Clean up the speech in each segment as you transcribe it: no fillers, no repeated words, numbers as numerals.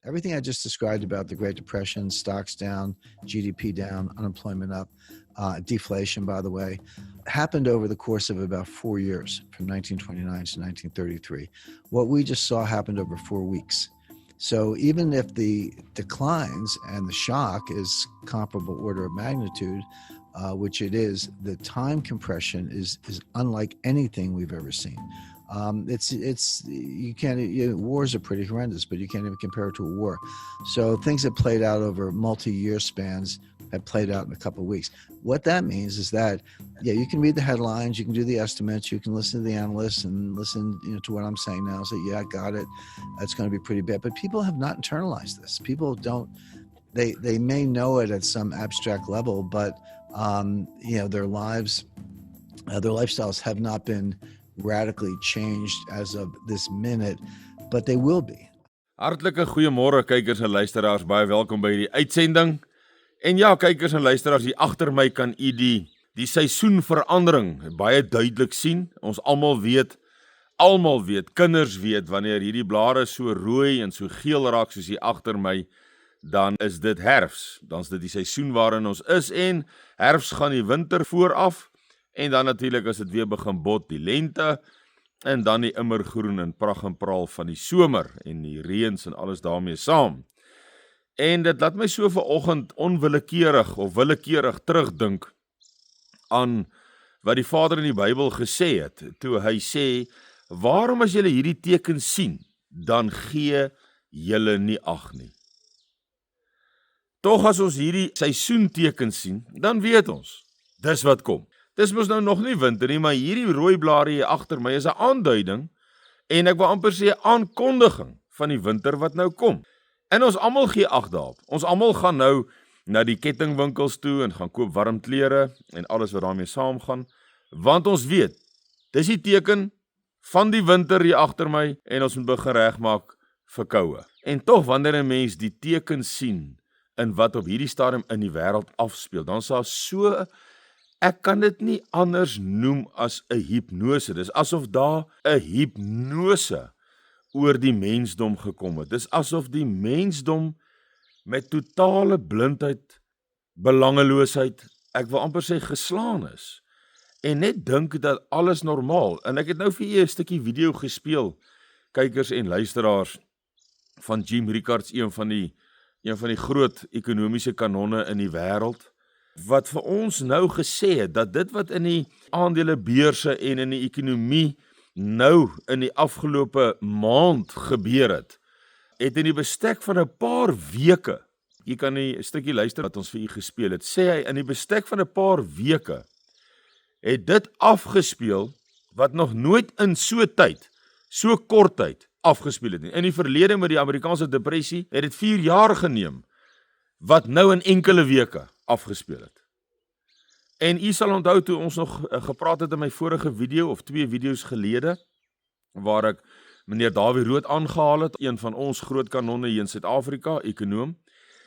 Everything I just described about the Great Depression, stocks down, GDP down, unemployment up, deflation, by the way, happened over the course of about 4 years, from 1929 to 1933. What we just saw happened over 4 weeks. So even if the declines and the shock is comparable order of magnitude, which it is, the time compression is unlike anything we've ever seen. You can't, wars are pretty horrendous, but you can't even compare it to a war. So things that played out over multi-year spans have played out in a couple of weeks. What that means is that, you can read the headlines, you can do the estimates, you can listen to the analysts and listen to what I'm saying now. Say, I got it. That's going to be pretty bad. But people have not internalized this. People don't, they may know it at some abstract level, but their lifestyles have not been radically changed as of this minute, but they will be. Hartlike goeiemôre kykers en luisteraars, baie welkom by die uitsending. En ja, kykers en luisteraars, hier agter my kan u die seisoenverandering baie duidelik sien. Ons almal weet, kinders weet, wanneer hierdie blare so rooi en so geel raak soos hier agter my, dan is dit herfs. Dan is dit die seisoen waarin ons is en herfs gaan die winter vooraf. En dan natuurlik as dit weer begin bot, die lente, en dan die immergroen en pragt en praal van die somer, en die reëns en alles daarmee saam. En dit laat my so vanoggend willekeurig terugdink aan wat die Vader in die Bybel gesê het, toe hy sê, waarom as julle hierdie teken sien, dan gee julle nie ag nie. Tog as ons hierdie seisoenteken sien, dan weet ons, dis wat kom. Dis mos nou nog nie winter nie, maar hierdie rooi blare hier agter my is 'n aanduiding en ek wil amper sê 'n aankondiging van die winter wat nou kom. En ons almal gee ag daarop. Ons almal gaan nou na die kettingwinkels toe en gaan koop warm klere en alles wat daarmee saamgaan, want ons weet, dis die teken van die winter hier agter my en ons moet begin regmaak vir koue. En tog wanneer 'n mens die teken sien in wat op hierdie stadium in die wêreld afspeel, dan is daar so, ek kan dit nie anders noem as 'n hipnose. Dis asof daar 'n hipnose oor die mensdom gekom het. Dis asof die mensdom met totale blindheid, belangeloosheid, ek wil amper sê geslaan is. En net dink dat alles normaal. En ek het nou vir u 'n stukkie video gespeel, kykers en luisteraars, van Jim Rickards, een van die groot ekonomiese kanonne in die wêreld, wat vir ons nou gesê het, dat dit wat in die aandelebeurse en in die ekonomie nou in die afgelope maand gebeur het in die bestek van 'n paar weke, jy kan 'n stukkie luister wat ons vir u gespeel het, sê hy, in die bestek van 'n paar weke, het dit afgespeel, wat nog nooit in so kort tyd, afgespeel het nie. In die verlede met die Amerikaanse depressie, het dit 4 jaar geneem, wat nou in enkele weke afgespeel het. En u sal onthou toe ons nog gepraat het in my vorige video, of 2 video's gelede, waar ek meneer Dawie Rood aangehaal het, een van ons groot kanonne hier in Suid-Afrika, ekonoom,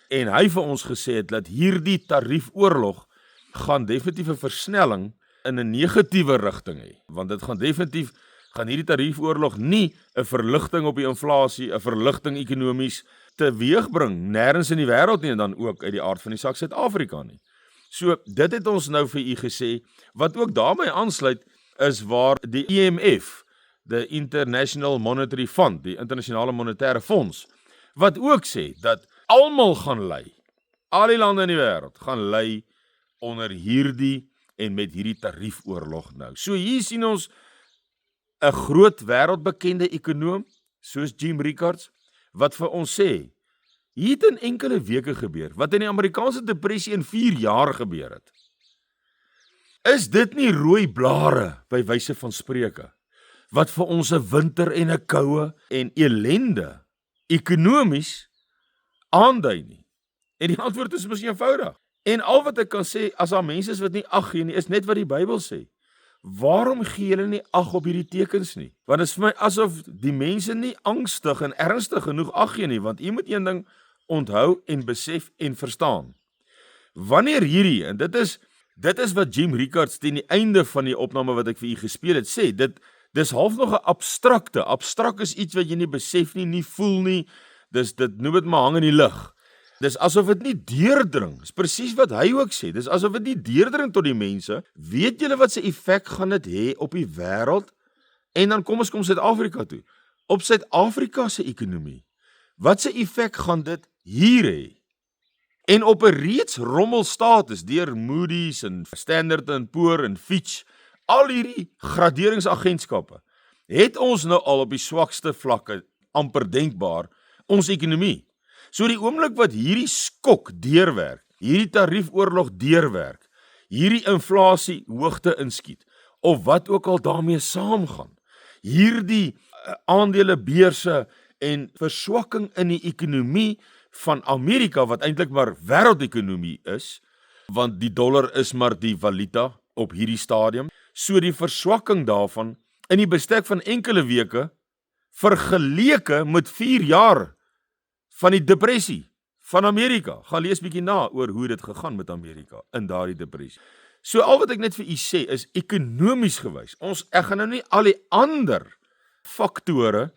en hy vir ons gesê het, dat hierdie tariefoorlog gaan definitief 'n versnelling in 'n negatiewe rigting hê, want dit gaan hierdie tariefoorlog nie 'n verligting op die inflasie, 'n verligting ekonomies teweegbring, nêrens in die wêreld nie, en dan ook uit die aard van die saak Suid-Afrika nie. So, dit het ons nou vir u gesê, wat ook daarmee aansluit, is waar die IMF, the International Monetary Fund, die internasionale monetaire fonds, wat ook sê, dat almal gaan ly, al die lande in die wêreld, gaan ly onder hierdie en met hierdie tariefoorlog nou. So hier sien ons 'n groot wêreldbekende ekonoom, soos Jim Rickards, wat vir ons sê, hier het in enkele weke gebeur, wat in die Amerikaanse depressie in 4 jaar gebeur het. Is dit nie rooi blare, by wyse van spreuke, wat vir ons 'n winter en 'n koue en elende, ekonomies, aandui nie? En die antwoord is mos eenvoudig. En al wat ek kan sê, as daar mense is wat nie ag gee nie, is net wat die Bybel sê. Waarom gee julle nie ag op hierdie tekens nie? Want dit is vir my asof die mense nie angstig en ernstig genoeg ag gee nie, want jy moet een ding onthou en besef en verstaan. Wanneer hierdie, en dit is wat Jim Rickards teen die einde van die opname wat ek vir u gespeel het, sê, dis half nog 'n abstrak is iets wat jy nie besef nie voel nie, Dis dit noem dit maar hang in die lug. Dis asof dit nie deurdring. Dis presies wat hy ook sê. Dis asof dit nie deurdring tot die mense. Weet julle wat se effek gaan dit hê op die wêreld? En dan kom Suid-Afrika toe. Op Suid-Afrika se ekonomie. Wat se effek gaan dit hier hê? En op 'n reeds rommel status deur Moody's en Standard & Poor en Fitch, al hierdie graderingsagentskappe, het ons nou al op die swakste vlakke amper denkbaar ons ekonomie. So die oomblik wat hierdie skok deurwerk, hierdie tariefoorlog deurwerk, hierdie inflasie hoogte inskiet, of wat ook al daarmee saamgaan, hierdie aandelebeurse en verswakking in die ekonomie van Amerika, wat eintlik maar wêreldekonomie is, want die dollar is maar die valuta op hierdie stadium, so die verswakking daarvan in die bestek van enkele weke, vergeleke met 4 jaar van die depressie van Amerika. Gaan lees bietjie na oor hoe dit gegaan met Amerika in daardie depressie. So al wat ek net vir u sê is ekonomies gewys. Ek gaan nou nie al die ander faktore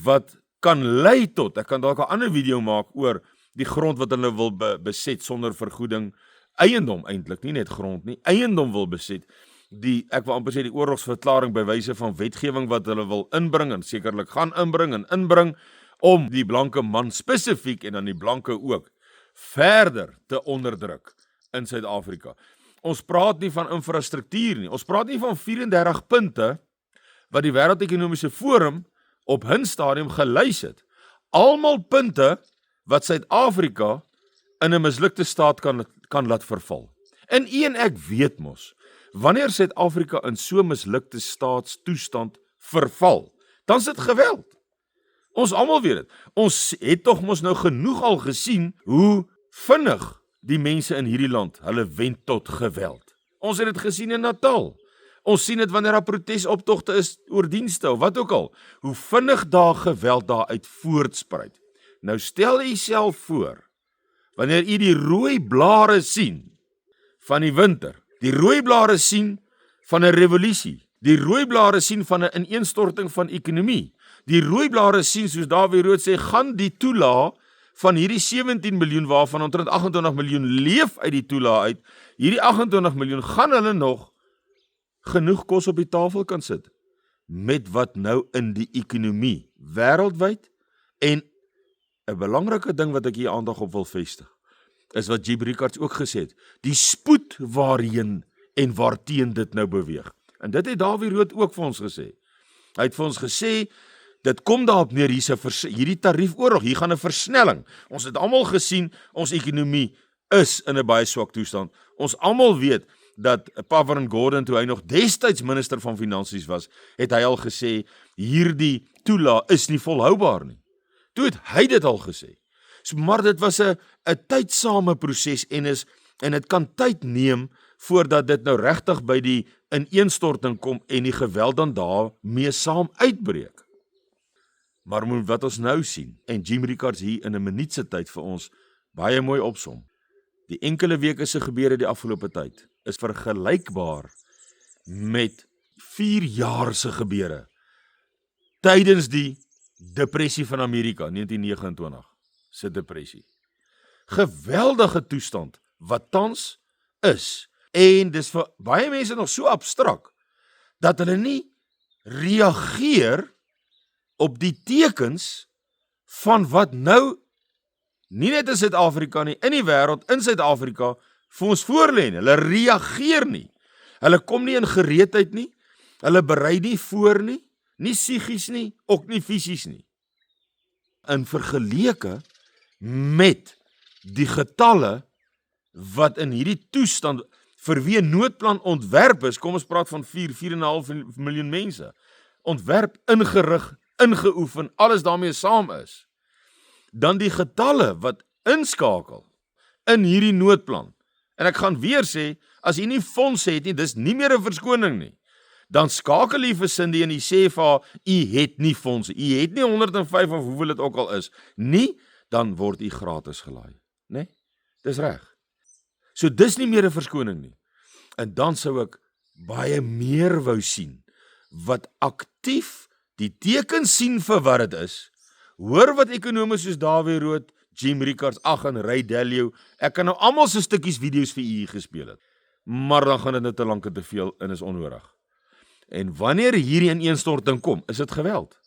wat kan lei tot, ek kan dalk 'n ander video maak oor die grond wat hulle wil beset sonder vergoeding, eiendom eintlik, nie net grond nie, eiendom wil beset, ek wil amper sê die oorlogsverklaring by wyse van wetgewing wat hulle wil inbring en sekerlik gaan inbring om die blanke man spesifiek en dan die blanke ook verder te onderdruk in Suid-Afrika. Ons praat nie van infrastruktuur nie, ons praat nie van 34 punte wat die Wêreldekonomiese Forum op hun stadium gelys het. Almal punte wat Suid-Afrika in 'n mislukte staat kan laat verval. En ek weet mos, wanneer Suid-Afrika in so mislukte staatstoestand verval, dan is dit geweld. Ons almal weet dit. Ons het tog mos nou genoeg al gesien hoe vinnig die mense in hierdie land hulle wend tot geweld. Ons het dit gesien in Natal. Ons sien dit wanneer daar protesoptogte is oor dienste of wat ook al. Hoe vinnig daar geweld daaruit voortspruit. Nou stel jouself voor, wanneer jy die rooi blare sien van die winter, die rooi blare sien van 'n revolusie, die rooi blare sien van 'n ineenstorting van ekonomie, die rooi blare sien, soos Dawie Rood sê, gaan die toelaag van hierdie 17 miljoen waarvan omtrent 28 miljoen leef uit die toelaag uit, hierdie 28 miljoen gaan hulle nog genoeg kos op die tafel kan sit, met wat nou in die ekonomie wêreldwyd, en 'n belangrike ding wat ek hier aandag op wil vestig, is wat Jim Rickards ook gesê het, die spoed waarheen en waarteen dit nou beweeg. En dit het Dawie Rood ook vir ons gesê. Hy het vir ons gesê, dit kom daarop neer, hierdie tariefoorlog, hier gaan 'n versnelling. Ons het almal gesien, ons ekonomie is in 'n baie swak toestand. Ons almal weet dat Pavern Gordhan, toe hy nog destyds minister van Finansies was, het hy al gesê, hierdie toelaag is nie volhoubaar nie. Toe het hy dit al gesê. So, maar dit was 'n tydsame proses en dit kan tyd neem voordat dit nou regtig by die ineenstorting kom en die geweld dan daarmee saam uitbreek. Maar wat ons nou sien, en Jim Rickards hier in 'n minuut se tyd vir ons baie mooi opsom, die enkele weke se gebeure die afgelope tyd is vergelykbaar met 4 jaar se gebeure tydens die depressie van Amerika, 1929 se depressie. Geweldige toestand wat tans is, en dis vir baie mense nog so abstrak, dat hulle nie reageer op die tekens van wat nou, nie net in Suid-Afrika nie, in die wêreld, in Suid-Afrika, vir ons voorlê nie. Hulle reageer nie. Hulle kom nie in gereedheid nie. Hulle berei nie voor nie. Nie psigies nie, ook nie fisies nie. In vergeleke met die getalle wat in hierdie toestand vir wie 'n noodplan ontwerp is, kom ons praat van 4,5 miljoen mense, ontwerp, ingerig, ingeoefen, alles daarmee saam is, dan die getalle wat inskakel in hierdie noodplan. En ek gaan weer sê, as jy nie fondse het nie, dis nie meer 'n verskoning nie. Dan skakel jy vir Cindy en jy sê vir haar, jy het nie fondse, jy het nie 105 of hoeveel dit ook al is, nie, dan word jy gratis gelaai. Nee, dis reg. So dis nie meer 'n verskoning nie. En dan sou ek baie meer wou sien, wat aktief die teken sien vir wat dit is, Hoor wat ekonome soos Dawie Rood, Jim Rickards, en Ray Dalio, ek kan nou almal se stukkies video's vir u hier gespeel het. Maar dan gaan dit nou te lank en te veel en is onnodig. En wanneer hierdie ineenstorting kom, is dit geweld.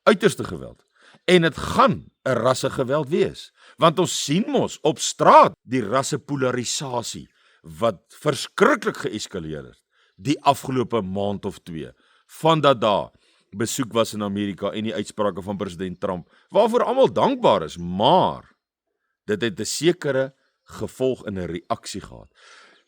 Uiterste geweld. En dit gaan 'n rassegeweld wees. Want ons sien mos op straat die rassepolarisasie wat verskriklik geeskaleer het die afgelope maand of 2, vandat daar besoek was in Amerika en die uitsprake van president Trump, waarvoor almal dankbaar is, maar dit het 'n sekere gevolg in 'n reaksie gehad.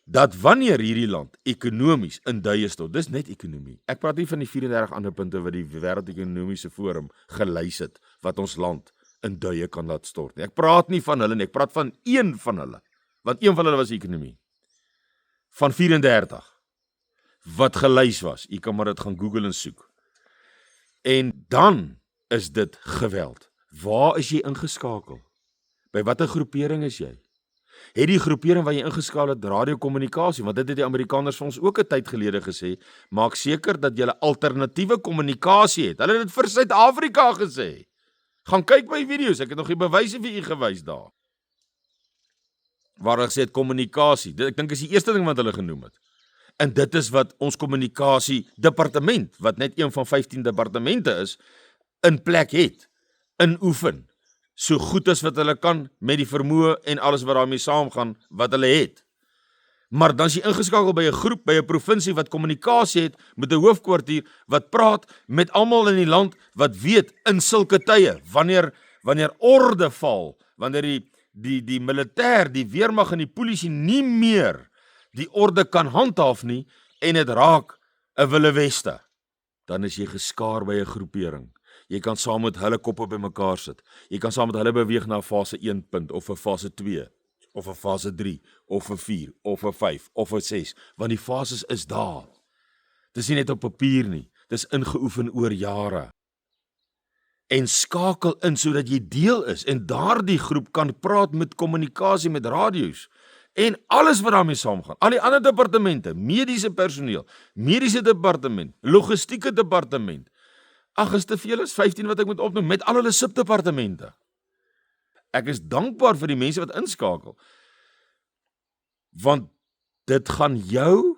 Dat wanneer hierdie land ekonomies in duie stort, dis net ekonomie. Ek praat nie van die 34 ander punte wat die Wêreldekonomiese Forum gelys het, wat ons land in duie kan laat stort nie. Ek praat nie van hulle nie, ek praat van een van hulle, want een van hulle was ekonomie. Van 34, wat gelys was, jy kan maar dit gaan Google en soek. En dan is dit geweld. Waar is jy ingeskakel? By watter groepering is jy? Het die groepering waar jy ingeskakel het radiokommunikasie, want dit het die Amerikaners vir ons ook 'n tyd gelede gesê, maak seker dat jy alternatiewe kommunikasie het. Hulle het dit vir Suid-Afrika gesê. Gaan kyk my video's, ek het nog die bewyse vir u gewys daar. Waar hulle gesê het kommunikasie, ek dink is die eerste ding wat hulle genoem het. En dit is wat ons kommunikasie departement, wat net een van 15 departemente is, in plek het, inoefen, so goed as wat hulle kan, met die vermoë en alles wat daarmee saamgaan, wat hulle het. Maar dan is jy ingeskakel by 'n groep, by 'n provinsie wat kommunikasie het, met 'n hoofkwartier, wat praat met almal in die land, wat weet, in sulke tye, wanneer orde val, wanneer die militêr, die weermag en die polisie nie meer die orde kan handhaaf nie, en dit raak 'n Wilde Weste, dan is jy geskaar by 'n groepering. Jy kan saam met hulle koppe bymekaar sit. Jy kan saam met hulle beweeg na 'n fase 1 punt, of 'n fase 2, of 'n fase 3, of 'n 4, of 'n 5, of 'n 6, want die fases is daar. Dis nie net op papier nie, dis ingeoefen oor jare. En skakel in sodat jy deel is, en daardie groep kan praat met kommunikasie, met radio's, en alles wat daarmee saamgaan, al die ander departemente, mediese personeel, mediese departement, logistieke departement, is te veel, is 15 wat ek moet opnoem, met al hulle subdepartemente. Ek is dankbaar vir die mense wat inskakel, want dit gaan jou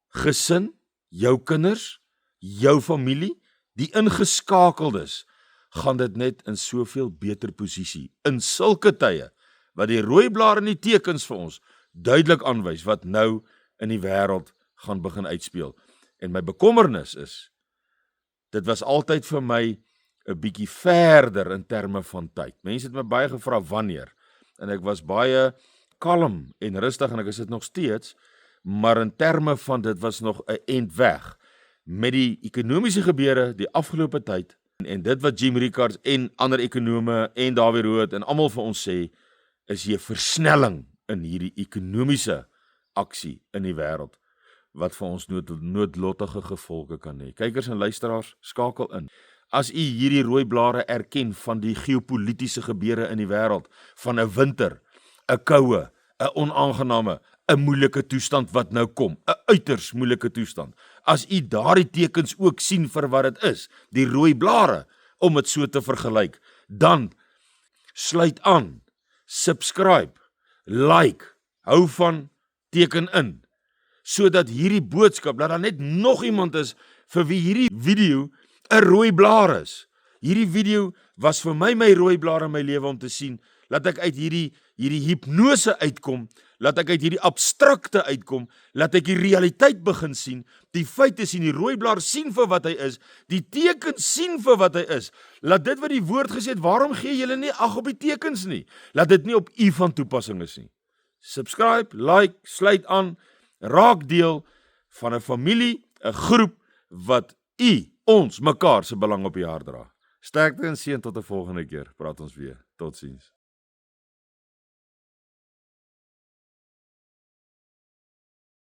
gesin, jou kinders, jou familie, die ingeskakeldes, gaan dit net in soveel beter posisie, in sulke tye, wat die rooi blaar en die tekens vir ons duidelik aanwys, wat nou in die wêreld gaan begin uitspeel. En my bekommernis is, dit was altyd vir my 'n bietjie verder in terme van tyd. Mense het my baie gevra wanneer, en ek was baie kalm en rustig, en ek is dit nog steeds, maar in terme van dit was nog 'n end weg, met die ekonomiese gebeure die afgelope tyd, en dit wat Jim Rickards en ander ekonome en Dawie Rood en almal vir ons sê, is hier 'n versnelling in hierdie ekonomiese aksie in die wêreld, wat vir ons noodlottige gevolge kan hê. Kykers en luisteraars, skakel in. As u hierdie rooi blare erken van die geopolitiese gebeure in die wêreld, van 'n winter, 'n koue, 'n onaangename, 'n moeilike toestand wat nou kom, 'n uiters moeilike toestand. As u daardie tekens ook sien vir wat dit is, die rooi blare, om dit so te vergelyk, dan sluit aan, subscribe, like, hou van, teken in, sodat hierdie boodskap, dat daar net nog iemand is vir wie hierdie video 'n rooi blaar is. Hierdie video was vir my rooi blaar in my lewe om te sien, laat ek uit hierdie hipnose uitkom, laat ek uit hierdie abstrakte uitkom, laat ek die realiteit begin sien, die feite sien, die rooi blaar sien vir wat hy is, die tekens sien vir wat hy is. Laat dit wat die woord gesê het, waarom gee julle nie ag op die tekens nie? Laat dit nie op u van toepassing is nie. Subscribe, like, sluit aan, raak deel van 'n familie, 'n groep wat ons mekaar se belang op die hart dra. Sterkte en seën tot 'n volgende keer. Praat ons weer. Totsiens.